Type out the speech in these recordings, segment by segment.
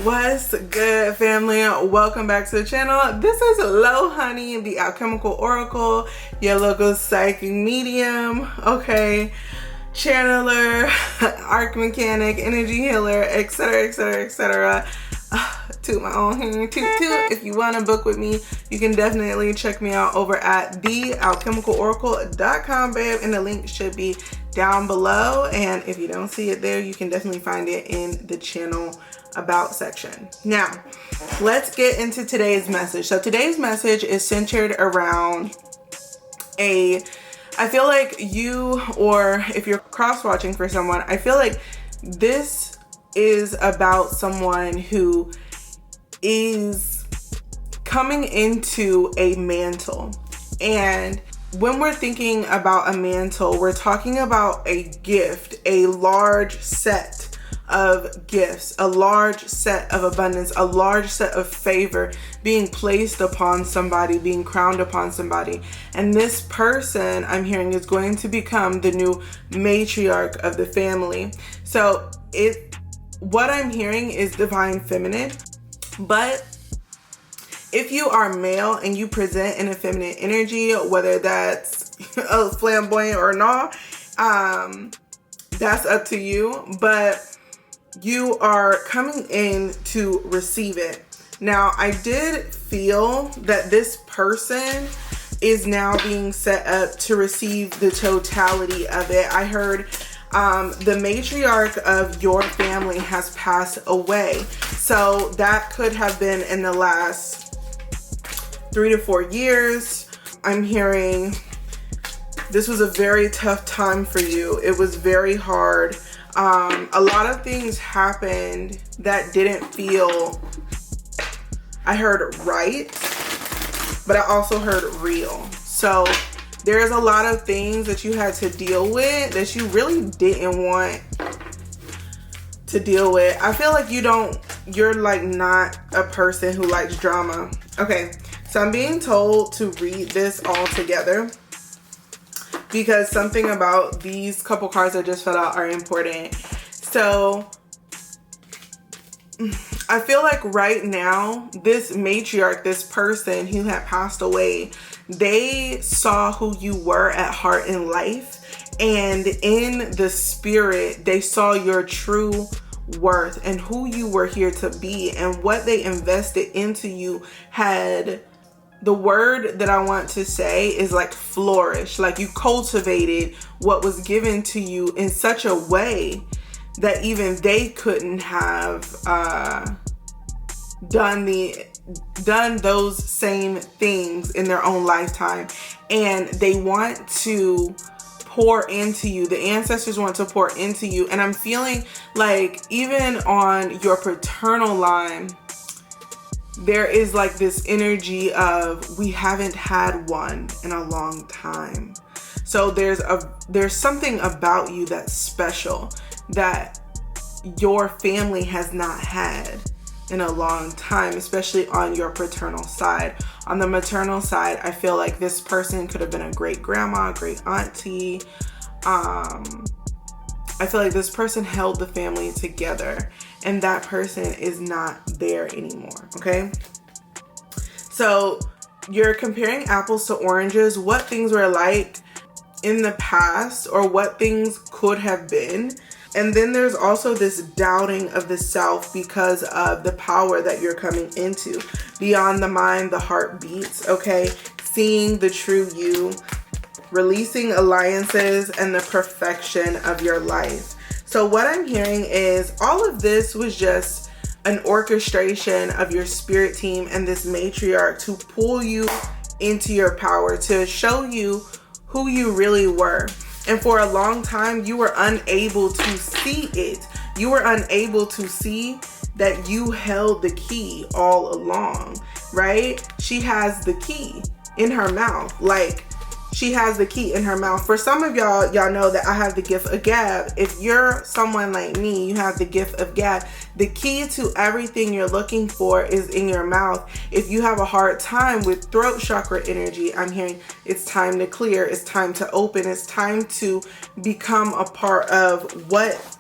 What's good, family? Welcome back to the channel. This is Low Honey, the Alchemical Oracle, your local psychic medium, okay, channeler, arc mechanic, energy healer, etc, etc, etc. To my own hand, toot toot. If you want to book with me, you can definitely check me out over at thealchemicaloracle.com, babe, and the link should be down below. And if you don't see it there, you can definitely find it in the channel about section. Now, let's get into today's message. So today's message is centered around I feel like you, or if you're cross-watching for someone, I feel like this is about someone who is coming into a mantle. And when we're thinking about a mantle, we're talking about a gift, a large set of gifts, a large set of abundance, a large set of favor being placed upon somebody, being crowned upon somebody. And this person, I'm hearing, is going to become the new matriarch of the family. So what I'm hearing is divine feminine. But if you are male and you present in a feminine energy, whether that's flamboyant or not, that's up to you. But you are coming in to receive it. Now, I did feel that this person is now being set up to receive the totality of it. I heard the matriarch of your family has passed away. So that could have been in the last 3 to 4 years. I'm hearing this was a very tough time for you. It was very hard. A lot of things happened that didn't feel, I heard right, but I also heard real. So there's a lot of things that you had to deal with that you really didn't want to deal with. I feel like you're like not a person who likes drama. Okay, so I'm being told to read this all together because something about these couple cards I just filled out are important. So I feel like right now, this matriarch, this person who had passed away, they saw who you were at heart in life, and in the spirit, they saw your true worth and who you were here to be, and what they invested into you had, the word that I want to say is like flourish. Like you cultivated what was given to you in such a way that even they couldn't have done those same things in their own lifetime. And they want to pour into you. The ancestors want to pour into you. And I'm feeling like even on your paternal line, there is like this energy of we haven't had one in a long time. So there's something about you that's special that your family has not had in a long time, especially on your paternal side. On the maternal side, I feel like this person could have been a great grandma, great auntie. I feel like this person held the family together, and that person is not there anymore, okay? So you're comparing apples to oranges, what things were like in the past or what things could have been. And then there's also this doubting of the self because of the power that you're coming into. Beyond the mind, the heart beats, okay? Seeing the true you, releasing alliances, and the perfection of your life. So what I'm hearing is all of this was just an orchestration of your spirit team and this matriarch to pull you into your power, to show you who you really were. And for a long time, you were unable to see it. You were unable to see that you held the key all along, right? She has the key in her mouth. Like, she has the key in her mouth. For some of y'all know that I have the gift of gab. If you're someone like me, you have the gift of gab. The key to everything you're looking for is in your mouth. If you have a hard time with throat chakra energy, I'm hearing it's time to clear. It's time to open. It's time to become a part of what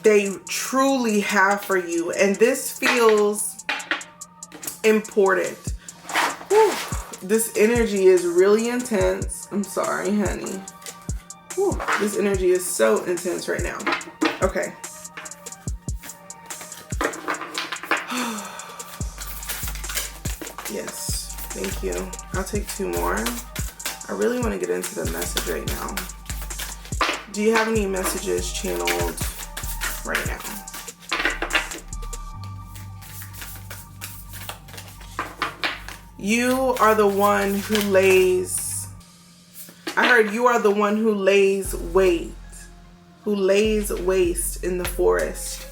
they truly have for you. And this feels important. Whew. This energy is really intense. I'm sorry, honey. Whew. This energy is so intense right now. Okay. Yes, thank you. I'll take 2 more. I really want to get into the message right now. Do you have any messages channeled right now? You are the one who lays, I heard you are the one who lays waste in the forest.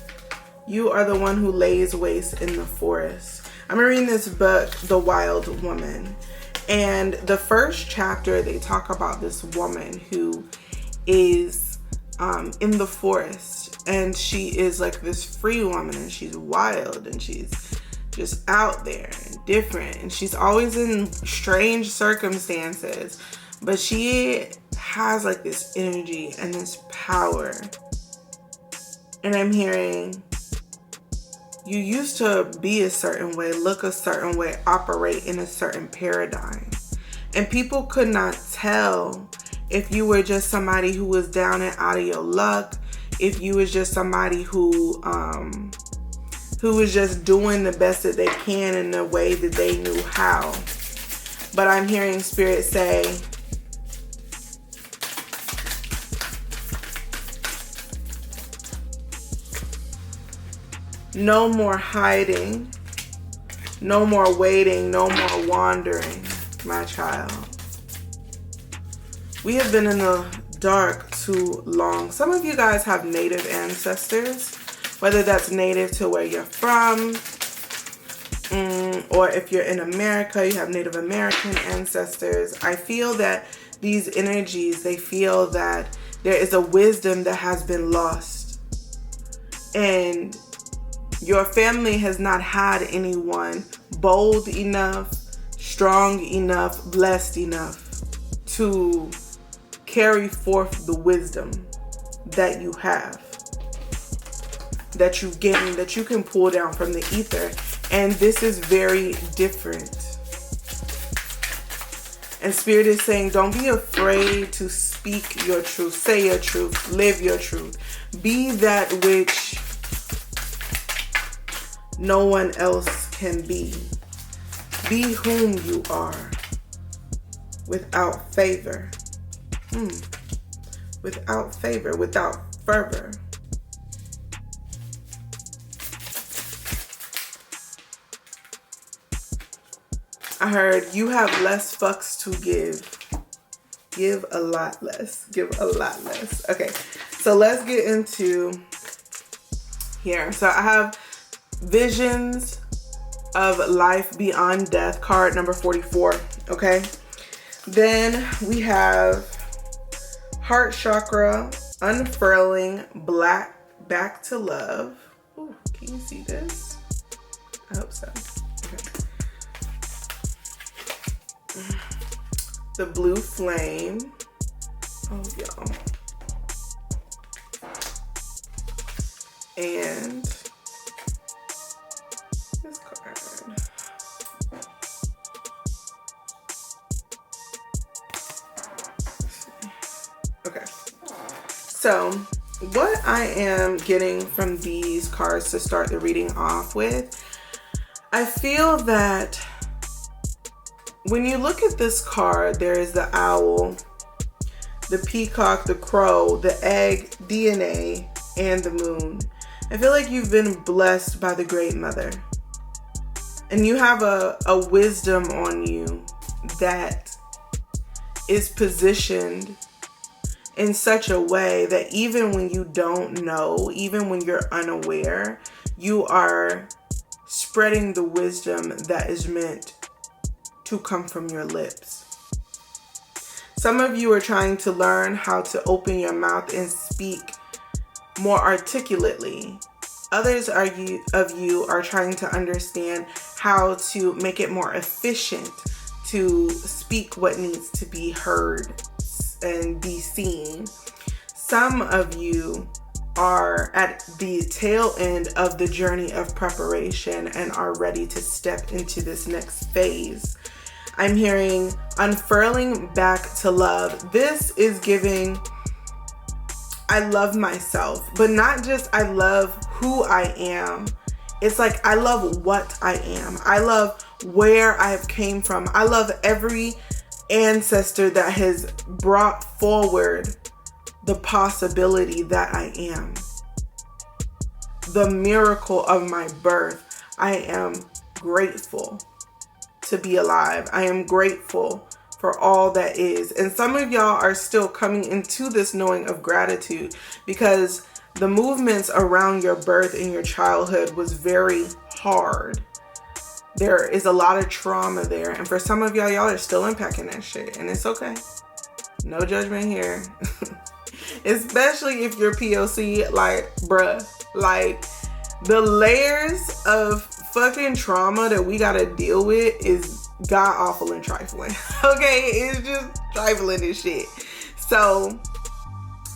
You are the one who lays waste in the forest. I'm reading this book, The Wild Woman. And the first chapter, they talk about this woman who is in the forest. And she is like this free woman, and she's wild, and she's just out there and different. And she's always in strange circumstances. But she has like this energy and this power. And I'm hearing, you used to be a certain way, look a certain way, operate in a certain paradigm. And people could not tell if you were just somebody who was down and out of your luck, if you was just somebody who was just doing the best that they can in the way that they knew how. But I'm hearing Spirit say, no more hiding, no more waiting, no more wandering, my child. We have been in the dark too long. Some of you guys have native ancestors, whether that's native to where you're from, or if you're in America, you have Native American ancestors. I feel that these energies, they feel that there is a wisdom that has been lost. And your family has not had anyone bold enough, strong enough, blessed enough to carry forth the wisdom that you have, that you gain, that you can pull down from the ether. And this is very different. And Spirit is saying, don't be afraid to speak your truth, say your truth, live your truth. Be that which no one else can be. Be whom you are without favor. Without favor, without fervor. I heard you have less fucks to give. Give a lot less. Give a lot less. Okay, so let's get into here. So I have Visions of Life Beyond Death, card number 44. Okay, then we have Heart Chakra, Unfurling, Back to Love. Ooh, can you see this? I hope so. Okay. The Blue Flame. Oh, y'all. And this card. Okay. So, what I am getting from these cards to start the reading off with, I feel that when you look at this card, there is the owl, the peacock, the crow, the egg, DNA, and the moon. I feel like you've been blessed by the Great Mother. And you have a wisdom on you that is positioned in such a way that even when you don't know, even when you're unaware, you are spreading the wisdom that is meant to come from your lips. Some of you are trying to learn how to open your mouth and speak more articulately. Others of you are trying to understand how to make it more efficient to speak what needs to be heard and be seen. Some of you are at the tail end of the journey of preparation and are ready to step into this next phase. I'm hearing unfurling back to love. This is giving, I love myself, but not just I love who I am. It's like I love what I am. I love where I have came from. I love every ancestor that has brought forward the possibility that I am. The miracle of my birth. I am grateful to be alive. I am grateful for all that is. And some of y'all are still coming into this knowing of gratitude because the movements around your birth and your childhood was very hard. There is a lot of trauma there. And for some of y'all are still unpacking that shit. And it's okay. No judgment here. Especially if you're POC, like, bruh. Like, the layers of fucking trauma that we gotta deal with is god awful and trifling. Okay? It's just trifling and shit. So,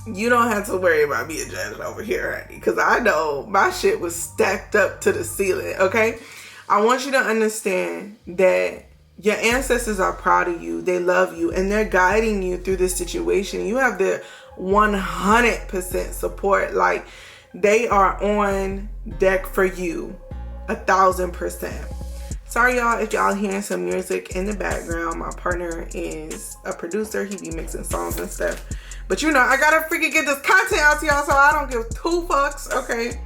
you don't have to worry about being judged over here, honey. Because I know my shit was stacked up to the ceiling, okay? I want you to understand that your ancestors are proud of you. They love you. And they're guiding you through this situation. You have the 100% support. Like, they are on deck for you 1,000%. Sorry, y'all, if y'all hearing some music in the background. My partner is a producer. He be mixing songs and stuff. But you know, I gotta freaking get this content out to y'all, so I don't give two fucks, okay?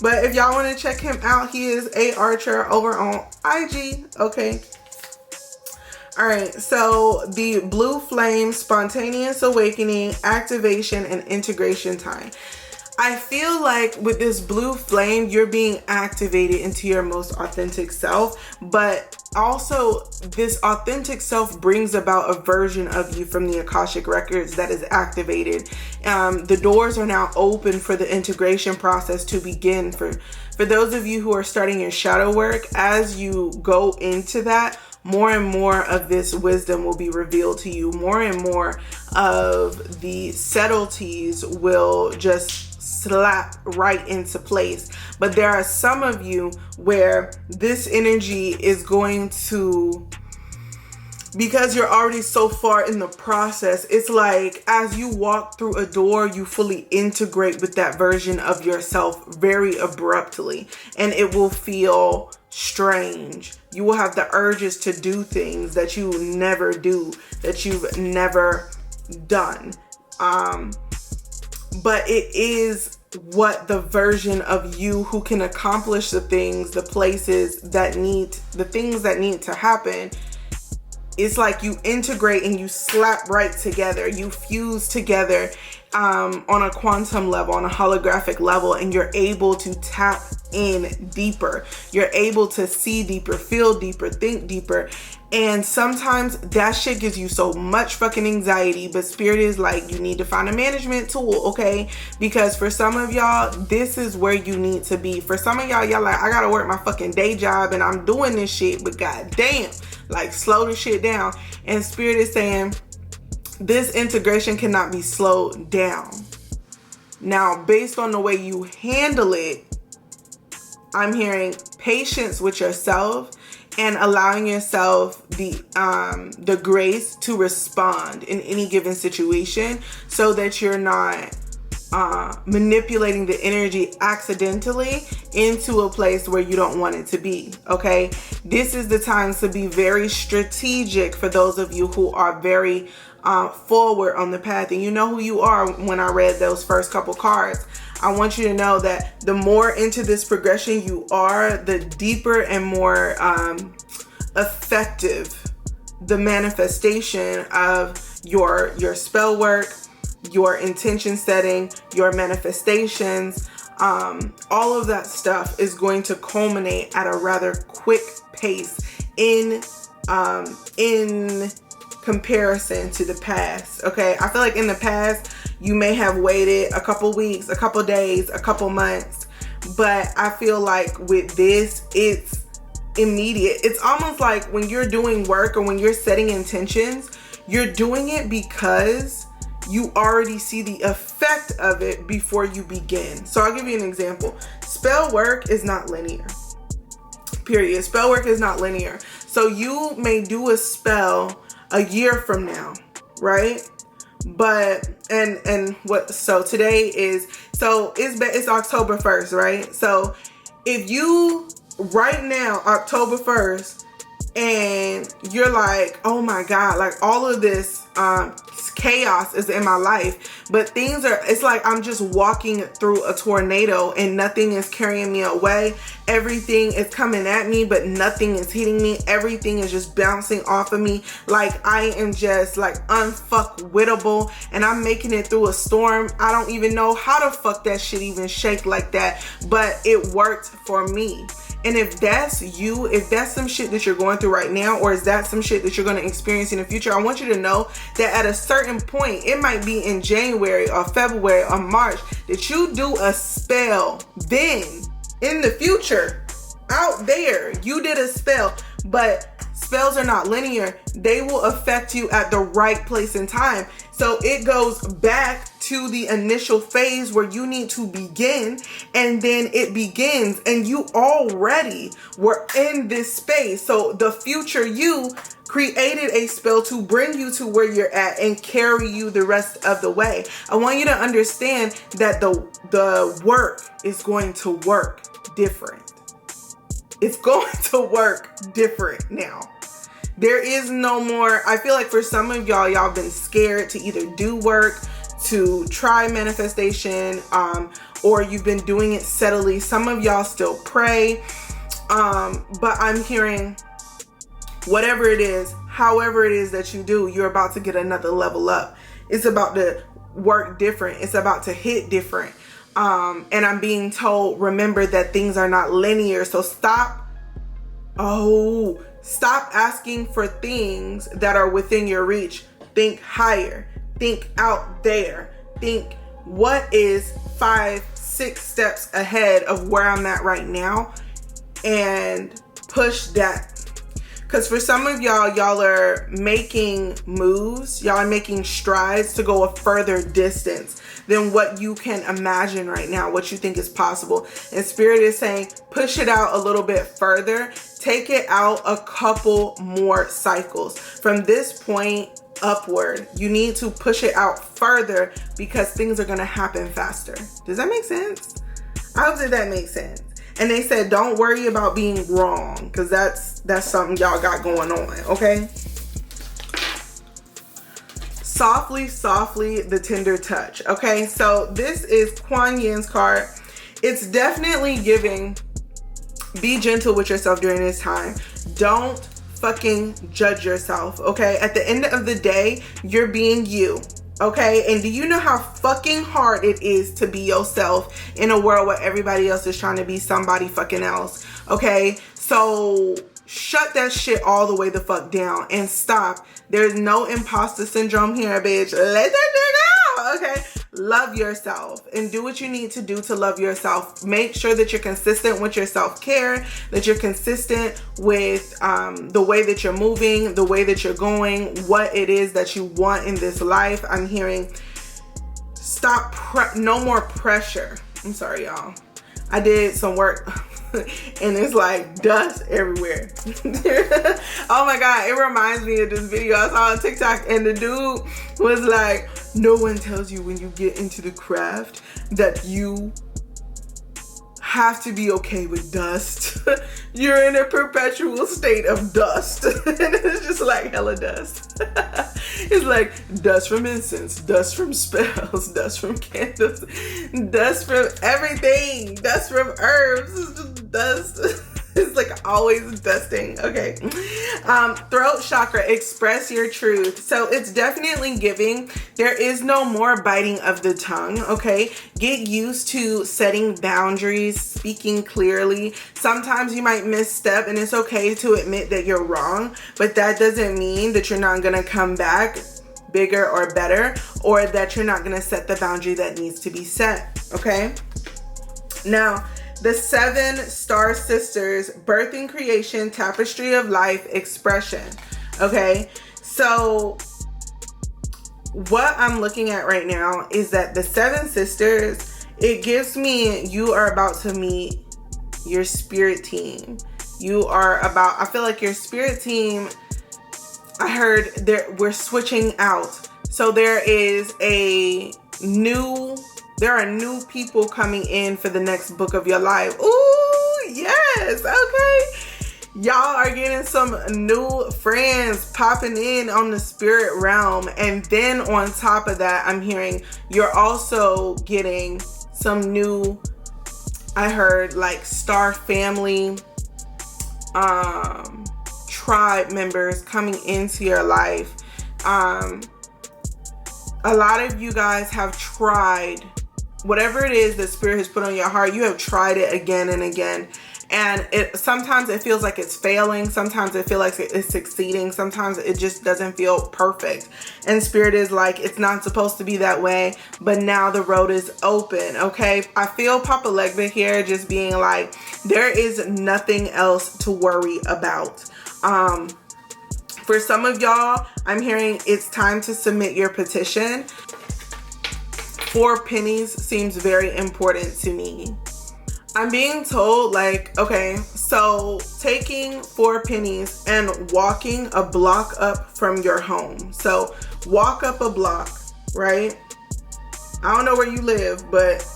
But if y'all want to check him out, he is A Archer over on IG, okay? All right, so the blue flame, spontaneous awakening, activation, and integration time. I feel like with this blue flame, you're being activated into your most authentic self, but also this authentic self brings about a version of you from the Akashic records that is activated. The doors are now open for the integration process to begin. For those of you who are starting your shadow work, as you go into that, more and more of this wisdom will be revealed to you. More and more of the subtleties will just slap right into place. But there are some of you where this energy is going to, because you're already so far in the process, it's like as you walk through a door, you fully integrate with that version of yourself very abruptly, and it will feel strange. You will have the urges to do things that you never do, that you've never done. But it is what the version of you who can accomplish the things, the places that need, the things that need to happen. It's like you integrate and you slap right together. You fuse together on a quantum level, on a holographic level, and you're able to tap in deeper. You're able to see deeper, feel deeper, think deeper. And sometimes that shit gives you so much fucking anxiety, but spirit is like, you need to find a management tool, okay? Because for some of y'all, this is where you need to be. For some of y'all like, I gotta work my fucking day job and I'm doing this shit, but goddamn, like, slow the shit down. And spirit is saying, this integration cannot be slowed down. Now, based on the way you handle it, I'm hearing patience with yourself and allowing yourself the grace to respond in any given situation, so that you're not manipulating the energy accidentally into a place where you don't want it to be, okay? This is the time to be very strategic for those of you who are very forward on the path. And you know who you are when I read those first couple cards. I want you to know that the more into this progression you are, the deeper and more effective the manifestation of your spell work, your intention setting, your manifestations, all of that stuff is going to culminate at a rather quick pace in comparison to the past. Okay, I feel like in the past you may have waited a couple weeks, a couple days, a couple months, but I feel like with this, it's immediate. It's almost like when you're doing work or when you're setting intentions, you're doing it because you already see the effect of it before you begin. So I'll give you an example. Spell work is not linear. Period. Spell work is not linear. So you may do a spell a year from now, right? But so today is, so it's October 1st, right? So if you right now, October 1st, and you're like, oh my God, like all of this chaos is in my life, but it's like I'm just walking through a tornado and nothing is carrying me away. Everything is coming at me, but nothing is hitting me. Everything is just bouncing off of me. Like I am just like unfuckwittable, and I'm making it through a storm. I don't even know how the fuck that shit even shake like that, but it worked for me. And if that's you, if that's some shit that you're going through right now, or is that some shit that you're going to experience in the future, I want you to know that at a certain point, it might be in January or February or March, that you do a spell. Then in the future, out there, you did a spell, but spells are not linear. They will affect you at the right place and time. So it goes back to the initial phase where you need to begin, and then it begins, and you already were in this space. So the future you created a spell to bring you to where you're at and carry you the rest of the way. I want you to understand that the work is going to work different. It's going to work different now. There is no more, I feel like for some of y'all been scared to either do work, to try manifestation, or you've been doing it steadily. Some of y'all still pray, but I'm hearing whatever it is, however it is that you do, you're about to get another level up. It's about to work different. It's about to hit different. And I'm being told, remember that things are not linear. So stop asking for things that are within your reach. Think higher. Think out there. Think what is 5-6 steps ahead of where I'm at right now, and push that. Because for some of y'all are making moves. Y'all are making strides to go a further distance than what you can imagine right now, what you think is possible. And Spirit is saying, push it out a little bit further. Take it out a couple more cycles. From this point upward, you need to push it out further, because things are going to happen faster. Does that make sense? I hope that makes sense. And they said, don't worry about being wrong, because that's something y'all got going on, okay? Softly, softly, the tender touch. Okay, so this is Kuan Yin's card. It's definitely giving, be gentle with yourself during this time. Don't fucking judge yourself, okay? At the end of the day, you're being you, okay? And do you know how fucking hard it is to be yourself in a world where everybody else is trying to be somebody fucking else, okay? So shut that shit all the way the fuck down and stop. There's no imposter syndrome here, bitch. Let that shit go, okay? Love yourself and do what you need to do to love yourself. Make sure that you're consistent with your self-care, that you're consistent with the way that you're moving, the way that you're going, what it is that you want in this life. I'm hearing no more pressure. I'm sorry, y'all. I did some work and it's like dust everywhere. Oh my God, it reminds me of this video I saw on TikTok, and the dude was like, no one tells you when you get into the craft that you have to be okay with dust. You're in a perpetual state of dust. And it's just like hella dust. It's like dust from incense, dust from spells, dust from candles, dust from everything, dust from herbs. It's just dust. It's like always dusting. Okay. Throat chakra, express your truth. So it's definitely giving. There is no more biting of the tongue. Okay. Get used to setting boundaries, speaking clearly. Sometimes you might misstep, and it's okay to admit that you're wrong, but that doesn't mean that you're not going to come back bigger or better, or that you're not going to set the boundary that needs to be set. Okay. Now, the 7 star sisters, birthing, creation, tapestry of life, expression. Okay, so what I'm looking at right now is that the 7 sisters, it gives me, you are about to meet your spirit team. I feel like your spirit team, I heard we're switching out. So there are new people coming in for the next book of your life. Ooh, yes, okay. Y'all are getting some new friends popping in on the spirit realm. And then on top of that, I'm hearing you're also getting some new, I heard like star family, tribe members coming into your life. A lot of you guys have tried whatever it is that spirit has put on your heart. You have tried it again and again. And sometimes it feels like it's failing. Sometimes it feels like it's succeeding. Sometimes it just doesn't feel perfect. And spirit is like, it's not supposed to be that way. But now the road is open, okay? I feel Papa Legba here just being like, there is nothing else to worry about. For some of y'all, I'm hearing it's time to submit your petition. 4 pennies seems very important to me. I'm being told like, okay, so taking 4 pennies and walking a block up from your home. So walk up a block, right? I don't know where you live, but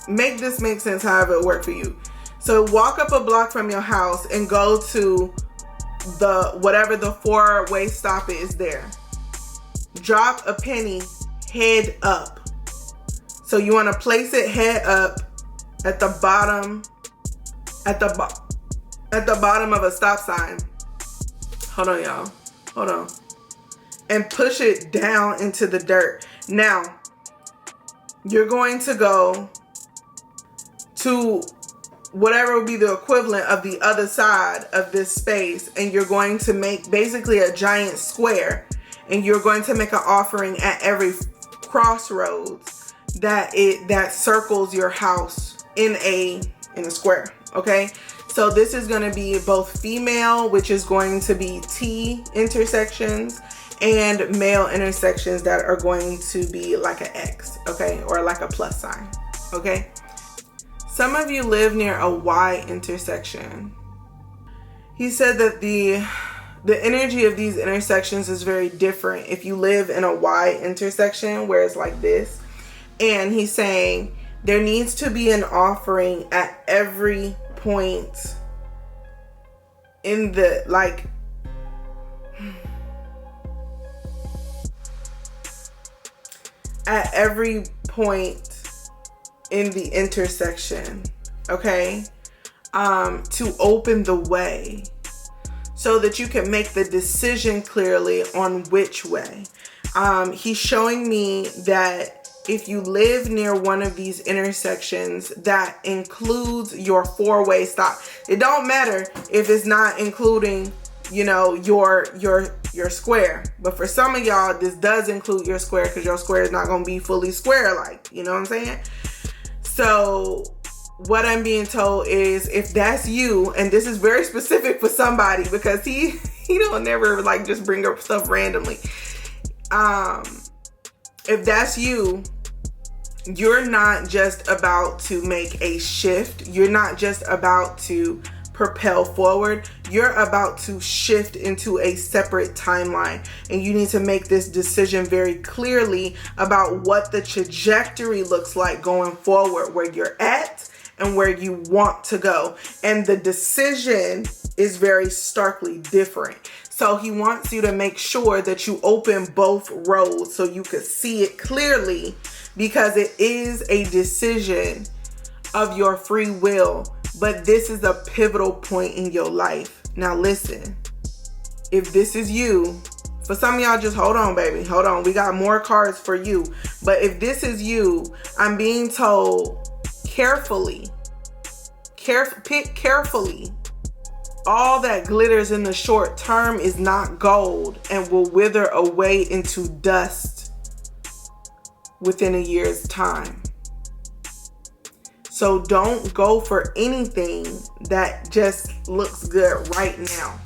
make this make sense however it work for you. So walk up a block from your house and go to whatever the 4-way stop is there. Drop a penny head up. So you want to place it head up at the bottom of a stop sign. Hold on, y'all. Hold on. And push it down into the dirt. Now, you're going to go to whatever would be the equivalent of the other side of this space, and you're going to make basically a giant square, and you're going to make an offering at every crossroads that circles your house in a square. Okay, so this is going to be both female, which is going to be T intersections, and male intersections that are going to be like an X, okay, or like a plus sign. Okay, some of you live near a Y intersection. He said that the energy of these intersections is very different if you live in a Y intersection where it's like this. And he's saying there needs to be an offering at every point in the, like, at every point in the intersection, okay? To open the way so that you can make the decision clearly on which way. He's showing me that if you live near one of these intersections, that includes your 4-way stop. It don't matter if it's not including, you know, your square. But for some of y'all, this does include your square, because your square is not going to be fully square, like, you know what I'm saying? So what I'm being told is, if that's you, and this is very specific for somebody, because he don't never like just bring up stuff randomly. If that's you, you're not just about to make a shift. You're not just about to propel forward. You're about to shift into a separate timeline. And you need to make this decision very clearly about what the trajectory looks like going forward, where you're at and where you want to go. And the decision is very starkly different. So he wants you to make sure that you open both roads so you could see it clearly, because it is a decision of your free will. But this is a pivotal point in your life. Now listen, if this is you, for some of y'all, just hold on, baby. Hold on. We got more cards for you. But if this is you, I'm being told carefully. Pick carefully. All that glitters in the short term is not gold and will wither away into dust within a year's time. So don't go for anything that just looks good right now.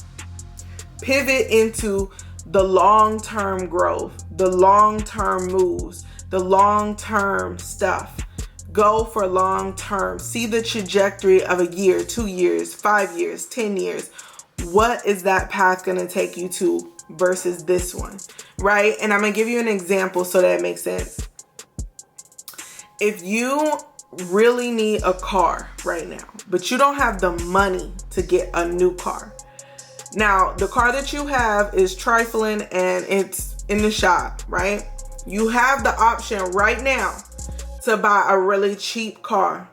Pivot into the long-term growth, the long-term moves, the long-term stuff. Go for long-term. See the trajectory of a year, 2 years, 5 years, 10 years. What is that path going to take you to versus this one, right? And I'm going to give you an example so that it makes sense. If you really need a car right now, but you don't have the money to get a new car. Now, the car that you have is trifling and it's in the shop, right? You have the option right now to buy a really cheap car,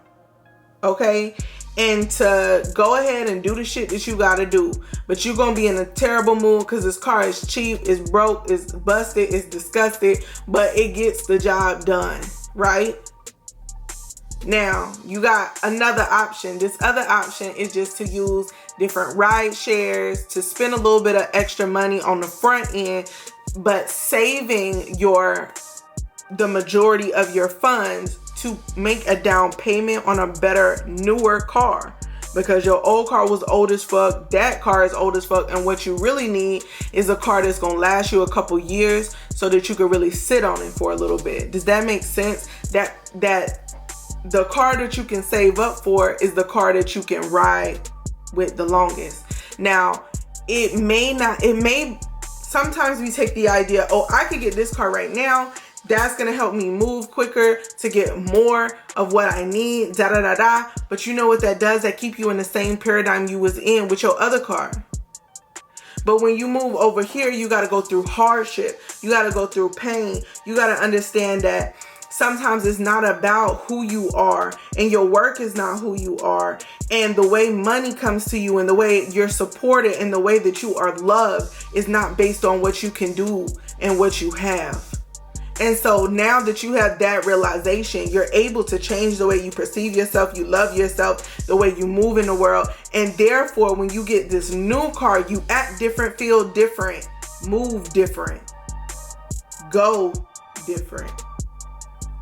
okay? And to go ahead and do the shit that you gotta do. But you're gonna be in a terrible mood because this car is cheap, it's broke, it's busted, it's disgusted, but it gets the job done, right? Now, you got another option. This other option is just to use different ride shares, to spend a little bit of extra money on the front end, but saving the majority of your funds to make a down payment on a better, newer car. Because your old car was old as fuck, that car is old as fuck, and what you really need is a car that's gonna last you a couple years so that you can really sit on it for a little bit. Does that make sense? That the car that you can save up for is the car that you can ride with the longest. Now, sometimes we take the idea, oh, I could get this car right now. That's going to help me move quicker to get more of what I need, But you know what that does? That keep you in the same paradigm you was in with your other car. But when you move over here, you got to go through hardship. You got to go through pain. You got to understand that sometimes it's not about who you are, and your work is not who you are, and the way money comes to you and the way you're supported and the way that you are loved is not based on what you can do and what you have. And so now that you have that realization, you're able to change the way you perceive yourself, you love yourself, the way you move in the world. And therefore, when you get this new car, you act different, feel different, move different, go different,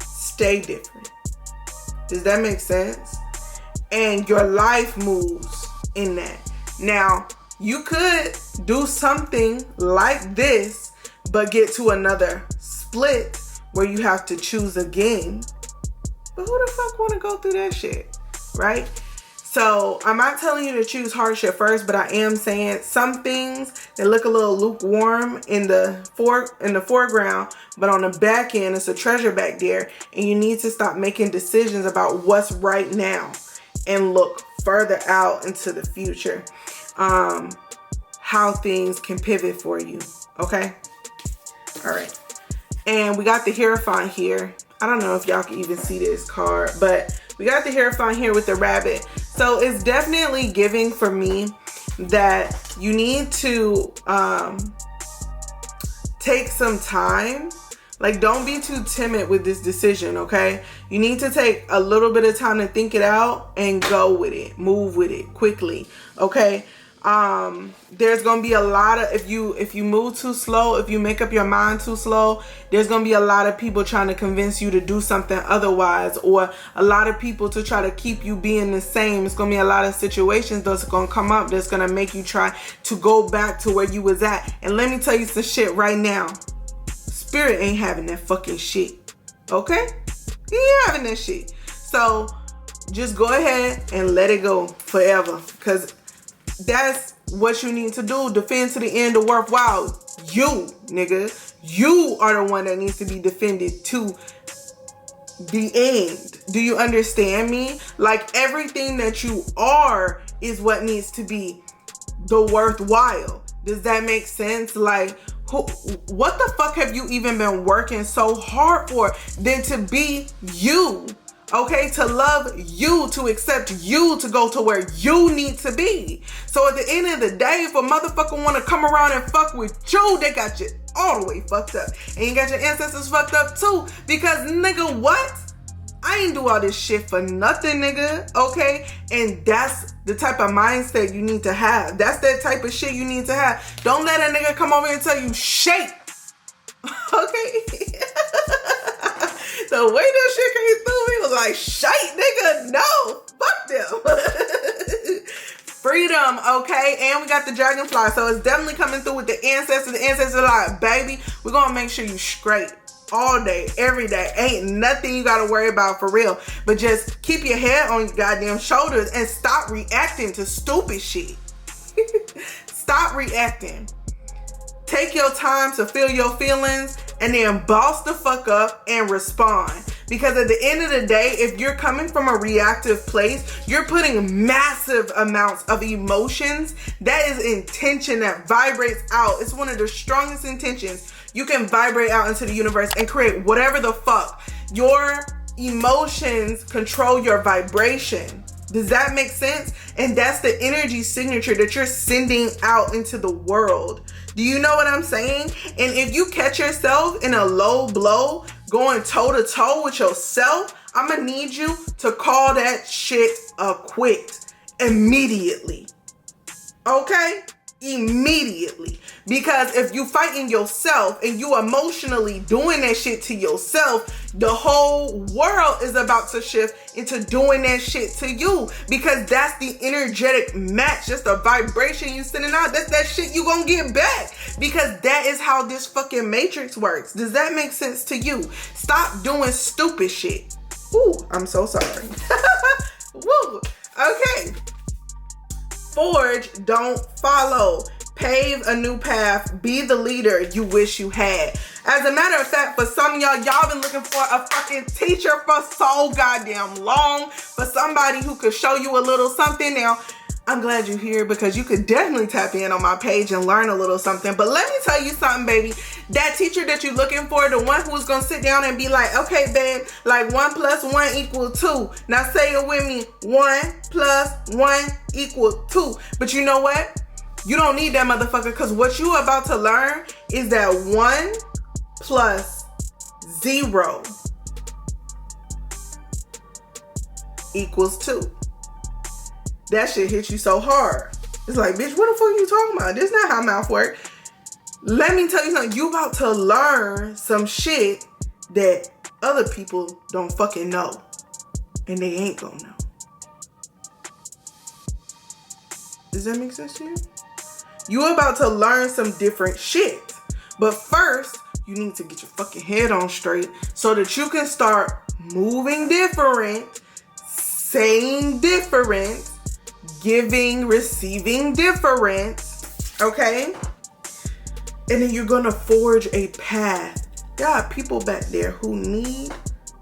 stay different. Does that make sense? And your life moves in that. Now, you could do something like this, but get to another split where you have to choose again. But who the fuck want to go through that shit, right? So I'm not telling you to choose hardship first, but I am saying some things that look a little lukewarm in the foreground, but on the back end, it's a treasure back there, and you need to stop making decisions about what's right now and look further out into the future. How things can pivot for you. Okay. All right. And we got the Hierophant here. I don't know if y'all can even see this card, but we got the Hierophant here with the rabbit. So it's definitely giving for me that you need to take some time. Like, don't be too timid with this decision, okay? You need to take a little bit of time to think it out and go with it. Move with it quickly, okay? There's gonna be a lot of, if you move too slow, if you make up your mind too slow, there's gonna be a lot of people trying to convince you to do something otherwise, or a lot of people to try to keep you being the same. It's gonna be a lot of situations that's gonna come up that's gonna make you try to go back to where you was at. And let me tell you some shit right now. Spirit ain't having that fucking shit, okay? He ain't having that shit. So just go ahead and let it go forever, because that's what you need to do. Defend to the end of worthwhile. You, nigga. You are the one that needs to be defended to the end. Do you understand me? Like, everything that you are is what needs to be the worthwhile. Does that make sense? Like, what the fuck have you even been working so hard for than to be you? Okay, to love you, to accept you, to go to where you need to be. So at the end of the day, if a motherfucker want to come around and fuck with you, they got you all the way fucked up. And you got your ancestors fucked up too. Because, nigga, what? I ain't do all this shit for nothing, nigga. Okay? And that's the type of mindset you need to have. That's that type of shit you need to have. Don't let a nigga come over here and tell you shit. Okay? The way that shit came through me was like, shite, nigga, no, fuck them. freedom, okay? And we got the dragonfly, so it's definitely coming through with the ancestors. The ancestors are like, baby, we're gonna make sure you straight all day, every day. Ain't nothing you gotta worry about for real. But just keep your head on your goddamn shoulders and stop reacting to stupid shit. Stop reacting. Take your time to feel your feelings and then boss the fuck up and respond. Because at the end of the day, if you're coming from a reactive place, you're putting massive amounts of emotions. That is intention that vibrates out. It's one of the strongest intentions you can vibrate out into the universe and create whatever the fuck. Your emotions control your vibration. Does that make sense? And that's the energy signature that you're sending out into the world. Do you know what I'm saying? And if you catch yourself in a low blow, going toe to toe with yourself, I'm gonna need you to call that shit a quit immediately. Okay? Immediately. Because if you fighting yourself and you emotionally doing that shit to yourself, the whole world is about to shift into doing that shit to you. Because that's the energetic match. Just the vibration you sending out. That's that shit you gonna get back. Because that is how this fucking matrix works. Does that make sense to you? Stop doing stupid shit. Ooh, I'm so sorry. Woo. Okay. Forge, don't follow. Pave a new path. Be the leader you wish you had. As a matter of fact, for some of y'all been looking for a fucking teacher for so goddamn long. For somebody who could show you a little something. Now, I'm glad you're here because you could definitely tap in on my page and learn a little something. But let me tell you something, baby. That teacher that you're looking for, the one who's going to sit down and be like, okay, babe, like 1 + 1 = 2. Now say it with me. 1 + 1 = 2. But you know what? You don't need that motherfucker, because what you about to learn is that 1 + 0 = 2. That shit hits you so hard. It's like, bitch, what the fuck are you talking about? This is not how mouth work. Let me tell you something. You about to learn some shit that other people don't fucking know. And they ain't gonna know. Does that make sense to you? You about to learn some different shit. But first, you need to get your fucking head on straight so that you can start moving different, saying different, giving, receiving different, okay? And then you're gonna forge a path. There are people back there who need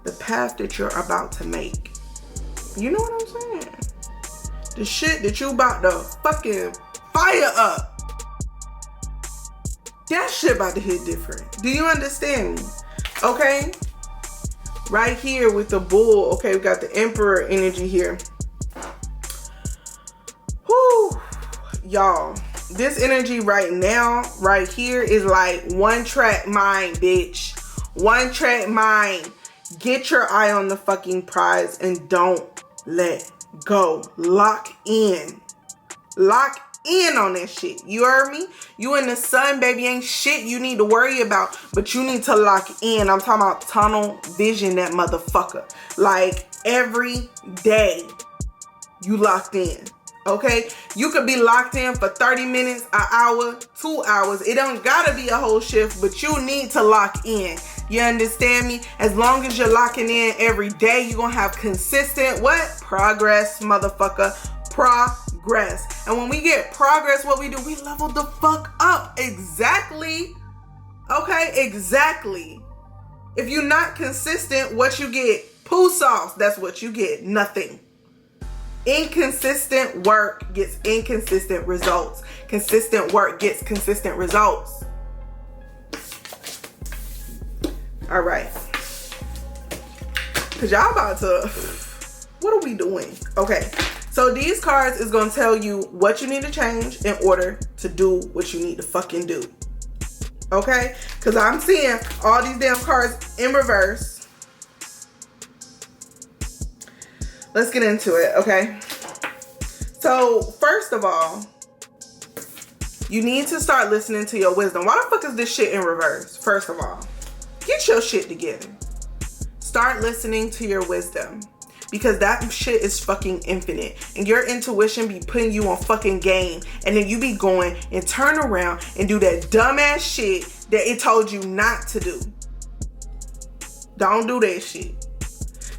the path that you're about to make. You know what I'm saying? The shit that you about to fucking fire up. That shit about to hit different. Do you understand me? Okay? Right here with the bull. Okay, we got the emperor energy here. Whoo. Y'all, this energy right now, right here, is like one track mind, bitch. One track mind. Get your eye on the fucking prize and don't let go. Lock in. Lock in on that shit. You heard me? You in the sun, baby. Ain't shit you need to worry about, but you need to lock in. I'm talking about tunnel vision, that motherfucker. Like every day you locked in. Okay? You could be locked in for 30 minutes, an hour, 2 hours. It don't gotta be a whole shift, but you need to lock in. You understand me? As long as you're locking in every day, you're gonna have consistent what? Progress, motherfucker. Progress. And when we get progress, what we do, we level the fuck up. Exactly. Okay, exactly. If you're not consistent, what you get? Poo sauce. That's what you get. Nothing. Inconsistent work gets inconsistent results. Consistent work gets consistent results. All right. Because y'all about to... What are we doing? Okay. So these cards is going to tell you what you need to change in order to do what you need to fucking do. Okay? Because I'm seeing all these damn cards in reverse. Let's get into it, okay? So, first of all, you need to start listening to your wisdom. Why the fuck is this shit in reverse? First of all, get your shit together. Start listening to your wisdom. because that shit is fucking infinite. And your intuition be putting you on fucking game. And then you be going and turn around and do that dumbass shit that it told you not to do. Don't do that shit.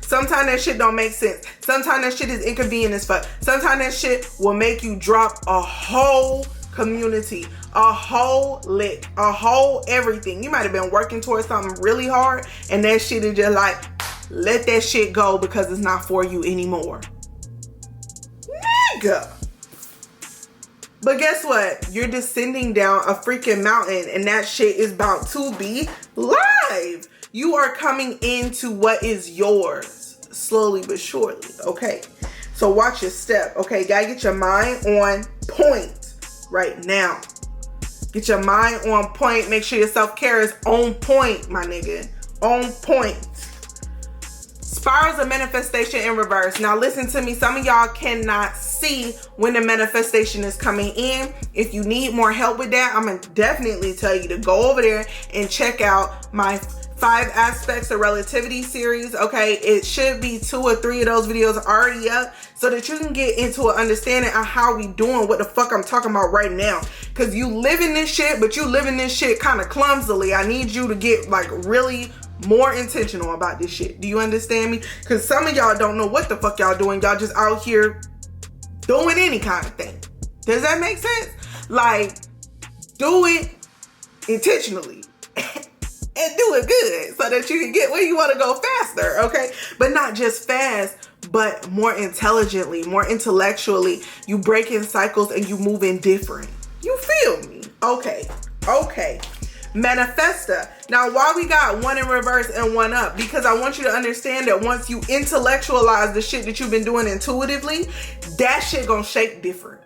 Sometimes that shit don't make sense. Sometimes that shit is inconvenient as fuck. Sometimes that shit will make you drop a whole community, a whole lick, a whole everything. You might have been working towards something really hard and that shit is just like, let that shit go because it's not for you anymore. Nigga. But guess what? You're descending down a freaking mountain and that shit is about to be live. You are coming into what is yours slowly but surely, okay? So watch your step, okay? Gotta get your mind on point right now. Get your mind on point. Make sure your self-care is on point, my nigga. On point. Spirals of manifestation in reverse. Now listen to me. Some of y'all cannot see when the manifestation is coming in. If you need more help with that, I'm going to definitely tell you to go over there and check out my 5 aspects of relativity series. Okay, it should be 2 or 3 of those videos already up so that you can get into an understanding of how we doing what the fuck I'm talking about right now. Because you living this shit, but you living this shit kind of clumsily. I need you to get like really more intentional about this shit. Do you understand me? Because some of y'all don't know what the fuck y'all doing. Y'all just out here doing any kind of thing. Does that make sense? Like, do it intentionally. And do it good so that you can get where you want to go faster, okay? But not just fast, but more intelligently, more intellectually. You break in cycles and you move in different. You feel me? Okay. Manifesta. Now, why we got 1 in reverse and 1 up? Because I want you to understand that once you intellectualize the shit that you've been doing intuitively, that shit gonna shake different.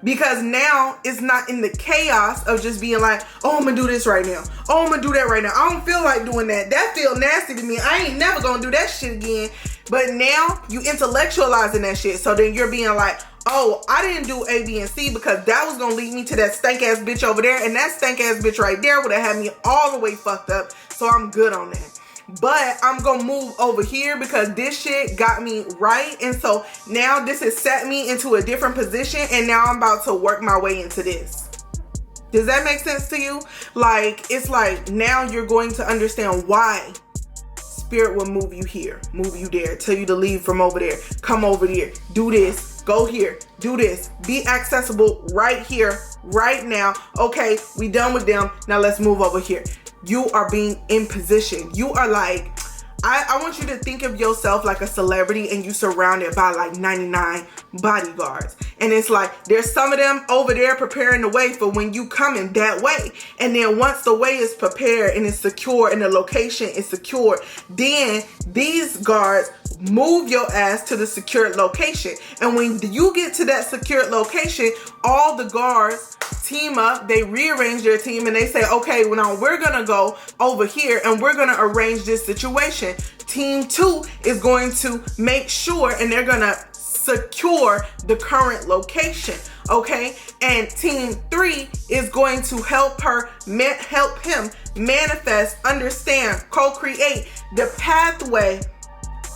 Because now it's not in the chaos of just being like, oh, I'm gonna do this right now. Oh, I'm gonna do that right now. I don't feel like doing that. That feel nasty to me. I ain't never gonna do that shit again. But now you intellectualizing that shit. So then you're being like, oh, I didn't do A, B, and C because that was gonna lead me to that stank ass bitch over there. And that stank ass bitch right there would have had me all the way fucked up. So I'm good on that. But I'm gonna move over here because this shit got me right. And so now this has set me into a different position and now I'm about to work my way into this. Does that make sense to you? Like, it's like now you're going to understand why Spirit will move you here, move you there, tell you to leave from over there, come over here, do this, go here, do this, be accessible right here, right now. Okay, we done with them. Now let's move over here. You are being in position. You are like, I want you to think of yourself like a celebrity and you surrounded by like 99 bodyguards. And it's like, there's some of them over there preparing the way for when you coming that way. And then once the way is prepared and it's secure and the location is secure, then these guards move your ass to the secured location. And when you get to that secured location, all the guards team up, they rearrange their team and they say, okay, well now we're gonna go over here and we're gonna arrange this situation. Team 2 is going to make sure and they're gonna secure the current location, okay? And team 3 is going to help him manifest, understand, co-create the pathway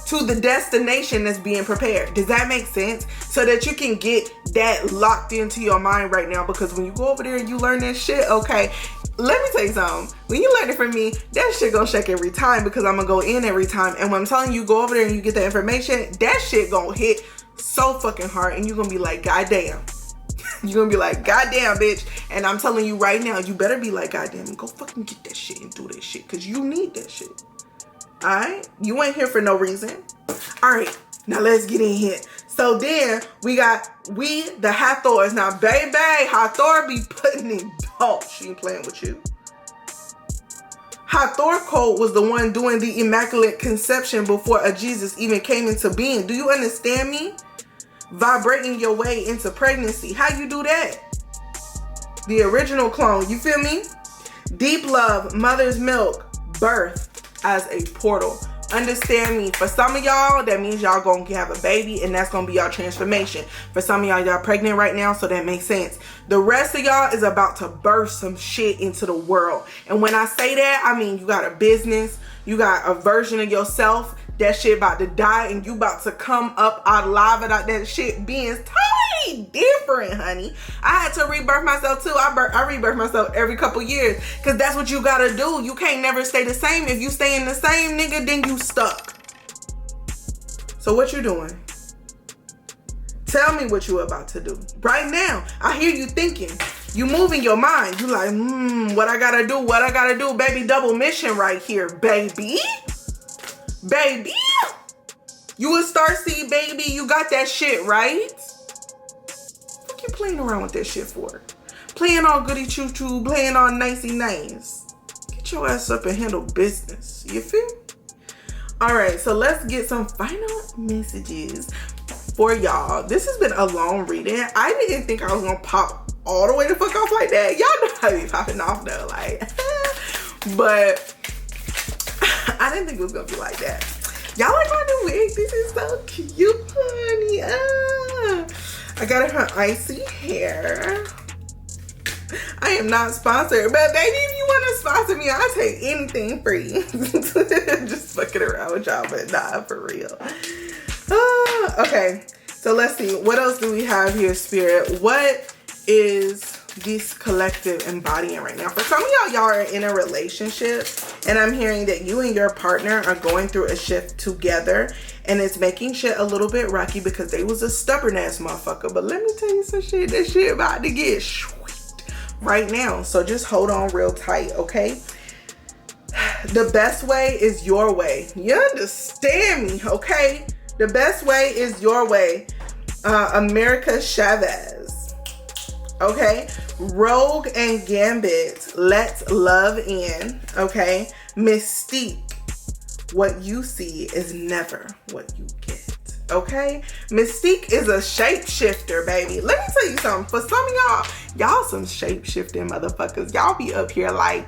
to the destination that's being prepared. Does that make sense? So that you can get that locked into your mind right now. Because when you go over there and you learn that shit, okay, let me tell you something. When you learn it from me, that shit gonna shake every time because I'm gonna go in every time. And when I'm telling you, go over there and you get that information, that shit gonna hit so fucking hard and you're gonna be like, goddamn. You're gonna be like, goddamn, bitch. And I'm telling you right now, you better be like, goddamn, and go fucking get that shit and do that shit because you need that shit. All right, you ain't here for no reason. All right, now let's get in here. So then we the Hathors. Now, baby, Hathor be putting in dope. She ain't playing with you. Hathor code was the one doing the Immaculate Conception before a Jesus even came into being. Do you understand me? Vibrating your way into pregnancy. How you do that? The original clone. You feel me? Deep love, mother's milk, birth as a portal. Understand me. For some of y'all, that means y'all gonna have a baby and that's gonna be your transformation. For some of y'all pregnant right now, so that makes sense. The rest of y'all is about to birth some shit into the world. And when I say that, I mean you got a business, you got a version of yourself that shit about to die and you about to come up out alive without that shit being totally different, honey. I had to rebirth myself too. I rebirth myself every couple years because that's what you gotta do. You can't never stay the same. If you stay in the same, nigga, then you stuck. So what you doing? Tell me what you about to do right now. I hear you thinking. You moving your mind. You like, what I gotta do, baby. Double mission right here, baby. Baby. You a starseed, baby. You got that shit, right? What you playing around with that shit for? Playing all goody choo-choo, playing all nicey nice. Get your ass up and handle business. You feel? All right, so let's get some final messages for y'all. This has been a long reading. I didn't think I was gonna pop all the way the fuck off like that. Y'all know how I be popping off though, like, but I didn't think it was gonna be like that. Y'all like my new wig? This is so cute, honey. I got her icy hair. I am not sponsored, but baby, if you want to sponsor me, I'll take anything free. Just fucking around with y'all, but nah, for real. Okay, so let's see. What else do we have here, Spirit? What is this collective embodying right now? For some of y'all are in a relationship, and I'm hearing that you and your partner are going through a shift together, and it's making shit a little bit rocky because they was a stubborn ass motherfucker. But let me tell you some shit. That shit about to get sweet right now. So just hold on real tight, okay? The best way is your way. You understand me, okay? The best way is your way. America Chavez. Okay? Rogue and Gambit. Let love in. Okay? Mystique. What you see is never what you get. Okay? Mystique is a shapeshifter, baby. Let me tell you something. For some of y'all some shapeshifting motherfuckers. Y'all be up here like,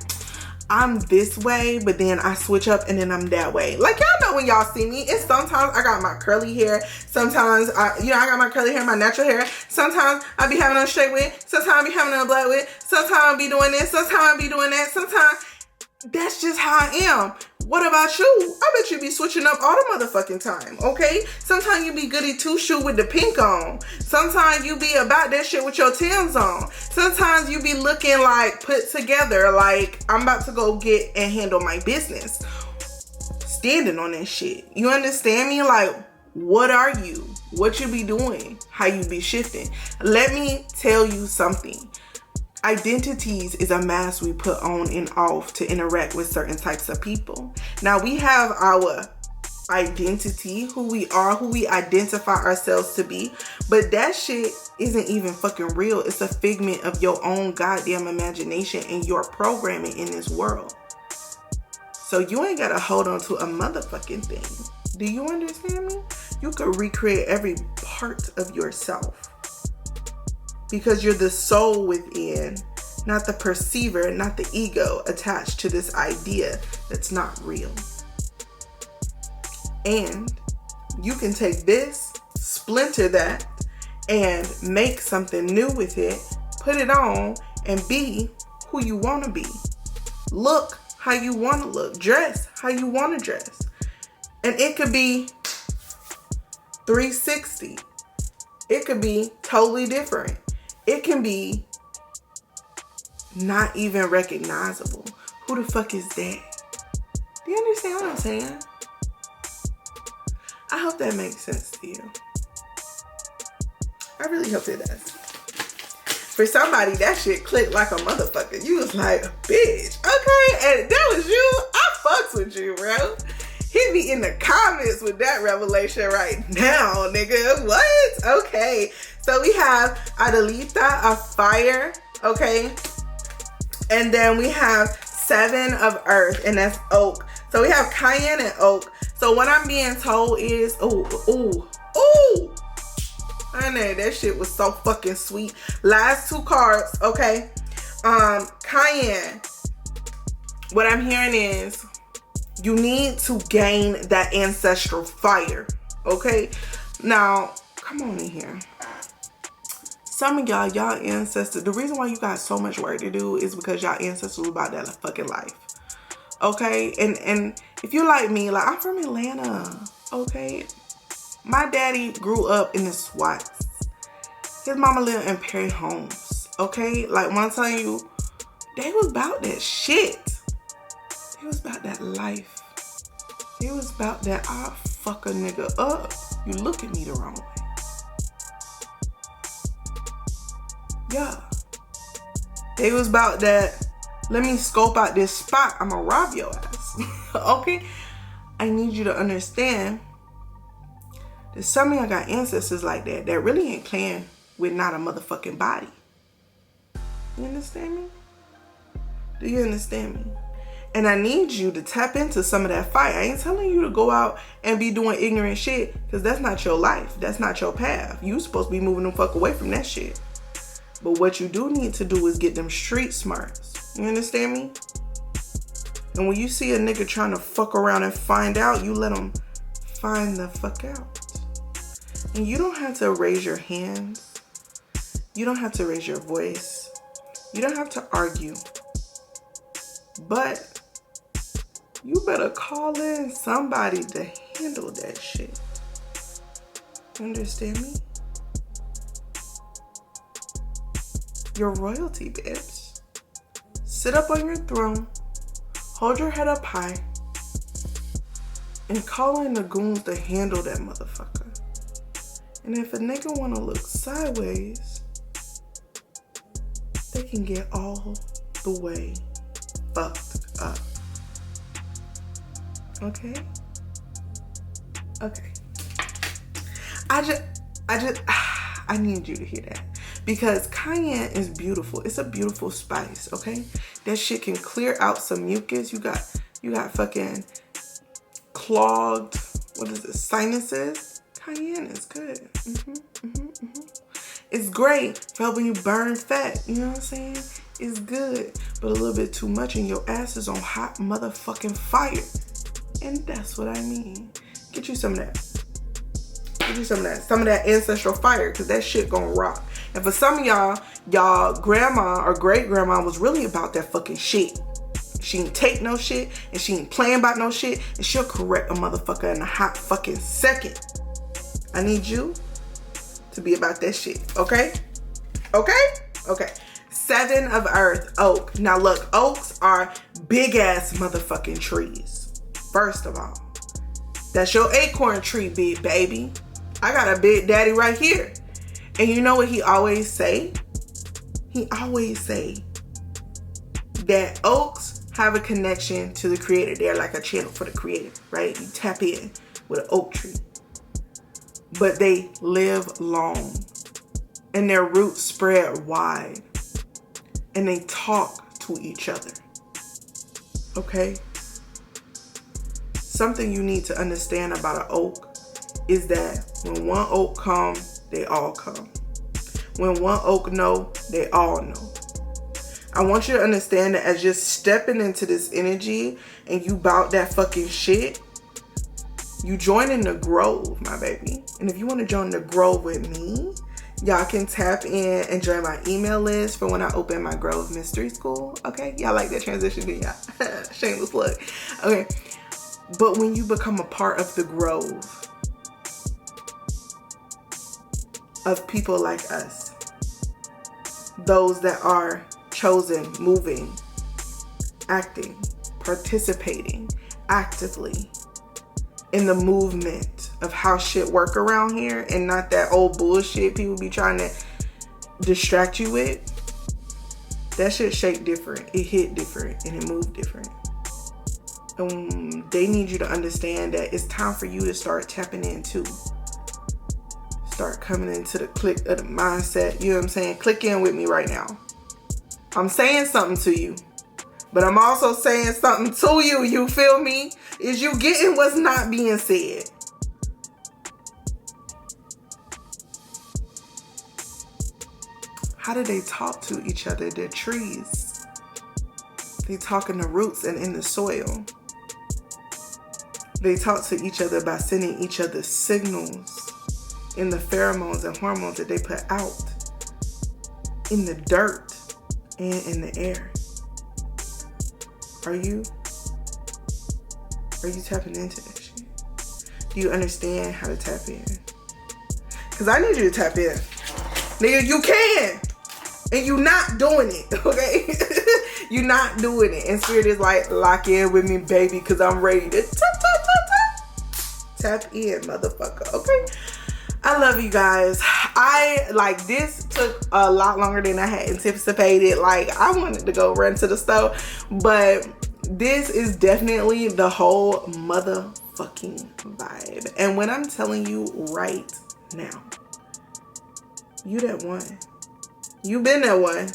I'm this way, but then I switch up and then I'm that way. Like, y'all know when y'all see me, it's sometimes I got my curly hair. Sometimes, I got my curly hair, my natural hair. Sometimes I be having a straight wig. Sometimes I be having a black wig. Sometimes I be doing this. Sometimes I be doing that. Sometimes, that's just how I am. What about you? I bet you be switching up all the motherfucking time, okay? Sometimes you be goody two-shoe with the pink on. Sometimes you be about that shit with your Timbs on. Sometimes you be looking like put together, like I'm about to go get and handle my business. Standing on that shit. You understand me? Like, what are you? What you be doing? How you be shifting? Let me tell you something. Identities is a mask we put on and off to interact with certain types of people. Now we have our identity, who we are, who we identify ourselves to be, but that shit isn't even fucking real. It's a figment of your own goddamn imagination and your programming in this world. So you ain't gotta hold on to a motherfucking thing. Do you understand me? You could recreate every part of yourself. Because you're the soul within, not the perceiver, not the ego attached to this idea that's not real. And you can take this, splinter that, and make something new with it, put it on, and be who you want to be. Look how you want to look. Dress how you want to dress. And it could be 360. It could be totally different. It can be not even recognizable. Who the fuck is that? Do you understand what I'm saying? I hope that makes sense to you. I really hope it does. For somebody, that shit clicked like a motherfucker. You was like, bitch, okay, and that was you. I fucks with you, bro. Hit me in the comments with that revelation right now, nigga. What? Okay. So we have Adelita of fire, okay? And then we have 7 of earth, and that's oak. So we have cayenne and oak. So what I'm being told is, ooh. Honey, that shit was so fucking sweet. Last 2 cards, okay? Cayenne. What I'm hearing is, you need to gain that ancestral fire, okay? Now, come on in here. Some of y'all ancestors, the reason why you got so much work to do is because y'all ancestors was about that fucking life. Okay? And If you like me, like I'm from Atlanta, okay? My daddy grew up in the SWATs. His mama lived in Perry Homes, okay? Like when I'm telling you, they was about that shit. They was about that life. They was about that I'll fuck a nigga up. You look at me the wrong way. Yeah. They was about that, let me scope out this spot, I'ma rob your ass. Okay? I need you to understand that some of y'all got ancestors like that that really ain't playing with not a motherfucking body. You understand me? Do you understand me? And I need you to tap into some of that fight. I ain't telling you to go out and be doing ignorant shit, because that's not your life. That's not your path. You supposed to be moving the fuck away from that shit. But what you do need to do is get them street smarts. You understand me? And when you see a nigga trying to fuck around and find out, you let him find the fuck out. And you don't have to raise your hands. You don't have to raise your voice. You don't have to argue. But you better call in somebody to handle that shit. You understand me? You're royalty, bitch. Sit up on your throne, hold your head up high, and call in the goons to handle that motherfucker. And if a nigga wanna look sideways, they can get all the way fucked up. Okay? Okay. I need you to hear that. Because cayenne is beautiful. It's a beautiful spice, okay? That shit can clear out some mucus. You got fucking clogged, sinuses. Cayenne is good. It's great for helping you burn fat. You know what I'm saying? It's good. But a little bit too much and your ass is on hot motherfucking fire. And that's what I mean. Get you some of that. Get you some of that. Some of that ancestral fire, because that shit gonna rock. And for some of y'all grandma or great grandma was really about that fucking shit. She ain't take no shit and she ain't playing about no shit, and she'll correct a motherfucker in a hot fucking second. I need you to be about that shit, okay? Okay? Okay. 7 of earth, oak. Now look, oaks are big ass motherfucking trees. First of all, that's your acorn tree, big baby. I got a big daddy right here. And you know what he always say? He always say that oaks have a connection to the creator. They're like a channel for the creator, right? You tap in with an oak tree. But they live long. And their roots spread wide. And they talk to each other. Okay? Something you need to understand about an oak is that when one oak comes, they all come. When one oak know, they all know. I want you to understand that as you're stepping into this energy and you bout that fucking shit, you join in the grove, my baby. And if you want to join the grove with me, y'all can tap in and join my email list for when I open my Grove Mystery School. Okay? Y'all like that transition, do y'all? Shameless plug. Okay. But when you become a part of the grove of people like us, those that are chosen, moving, acting, participating actively in the movement of how shit work around here, and not that old bullshit people be trying to distract you with, that shit shake different, it hit different, and it moved different. They need you to understand that it's time for you to start tapping in too. Start coming into the click of the mindset. You know what I'm saying? Click in with me right now. I'm saying something to you, but I'm also saying something to you. You feel me? Is you getting what's not being said? How do they talk to each other? They're trees. They talk in the roots and in the soil. They talk to each other by sending each other signals in the pheromones and hormones that they put out in the dirt and in the air. Are you? Are you tapping into that shit? Do you understand how to tap in? Because I need you to tap in. Nigga, you can. And you not doing it, okay? You not doing it. And Spirit is like, lock in with me, baby, because I'm ready to tap in, motherfucker, okay? I love you guys. This took a lot longer than I had anticipated. Like, I wanted to go run to the store, but this is definitely the whole motherfucking vibe. And when I'm telling you right now, you that one. You been that one.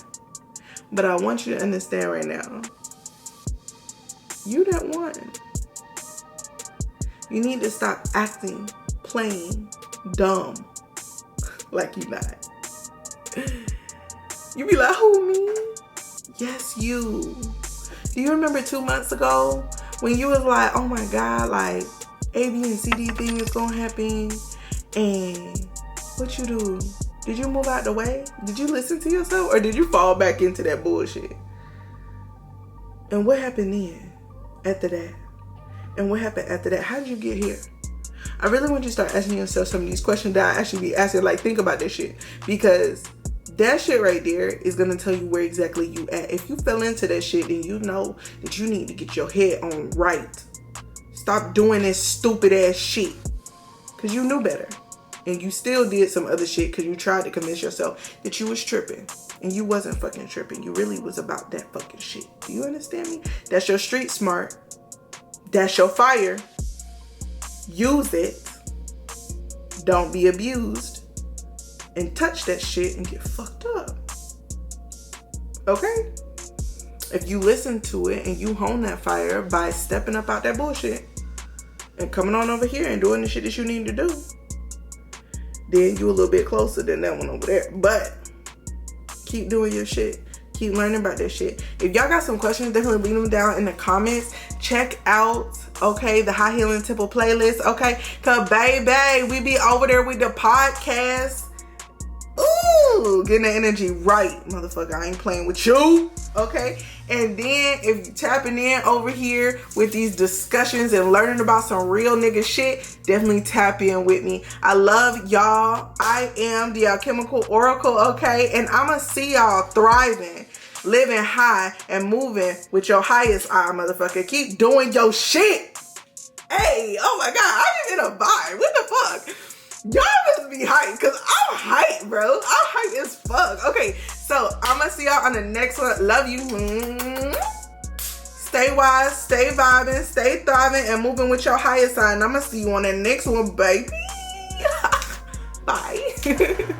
But I want you to understand right now, you that one. You need to stop acting, playing dumb like you not. You be like, who, me? Yes, you. Do you remember 2 months ago when you was like, oh my God, like A, B, and CD thing is gonna happen, and what you do? Did you move out the way? Did you listen to yourself, or did you fall back into that bullshit? And what happened then after that? And what happened after that? How did you get here? I really want you to start asking yourself some of these questions that I actually be asking. Like, think about this shit, because that shit right there is going to tell you where exactly you at. If you fell into that shit, then you know that you need to get your head on right. Stop doing this stupid ass shit, because you knew better. And you still did some other shit because you tried to convince yourself that you was tripping. And you wasn't fucking tripping. You really was about that fucking shit. Do you understand me? That's your street smart. That's your fire. Use it. Don't be abused. And touch that shit and get fucked up. Okay? If you listen to it and you hone that fire by stepping up out that bullshit and coming on over here and doing the shit that you need to do, then you a little bit closer than that one over there. But keep doing your shit. Keep learning about that shit. If y'all got some questions, definitely leave them down in the comments. Check out, okay, the High Healing Temple playlist, okay? Cause baby, we be over there with the podcast. Ooh, getting the energy right, motherfucker. I ain't playing with you, okay? And then if you tapping in over here with these discussions and learning about some real nigga shit, definitely tap in with me. I love y'all. I am the Alchemical Oracle, okay? And I'ma see y'all thriving, living high, and moving with your highest eye, motherfucker. Keep doing your shit. Hey, oh my God, I just hit a vibe. What the fuck? Y'all must be hyped, because I'm hyped, bro. I'm hyped as fuck. Okay, so I'm going to see y'all on the next one. Love you. Stay wise, stay vibing, stay thriving, and moving with your highest side. And I'm going to see you on the next one, baby. Bye.